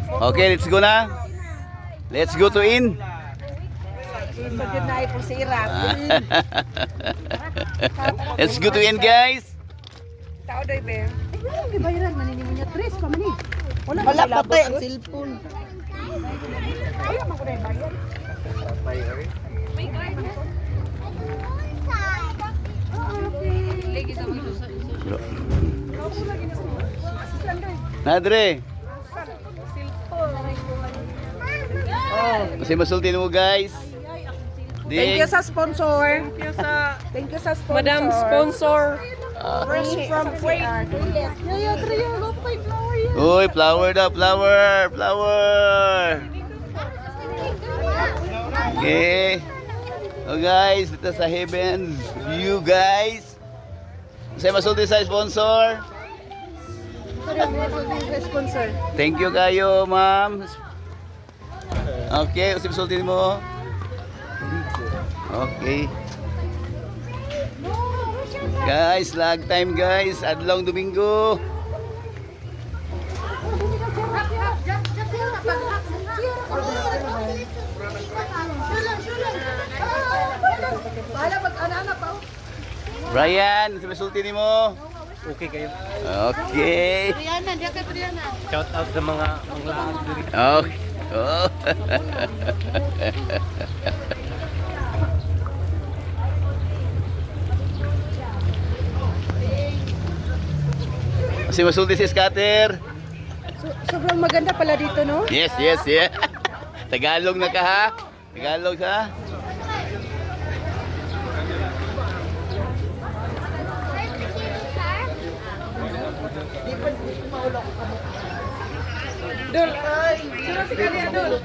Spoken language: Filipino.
Okay, let's go na. Let's go to in. Sagad na ay po si Irap. Let's go to in, guys. Tao doy be. Ay, gibayaran manini mo niya tres pa mani. Wala patay ang cellphone. Wala man ko na bayad. Nadre. Kasi masulti mo, guys. Thank you sa sponsor. Thank you sa sponsor. Madam Sponsor. Fresh from Kuwait. Yaya, Tria, go pa yung flower yan. Uy, flower daw, flower. Flower. Okay. Oh, guys, dito sa Heaven's View, guys. Kasi masulti sa sponsor. Sponsor. Thank you kayo, ma'am. Okay, usip sultin mo. Okay. Guys, lag time guys. Adlong Domingo. Brian, usip sultin mo. Okay kayo. Okay. Brianna, diya kay Brianna. Shout out sa mga laang diri. Okay. Oh. Kasi masulti si scatter. Sobrang maganda pala dito, no? Yes, yes, yeah. Tagalog na ka ha? Tagalog ha? Dul, ay, sino si Kanya, Dul?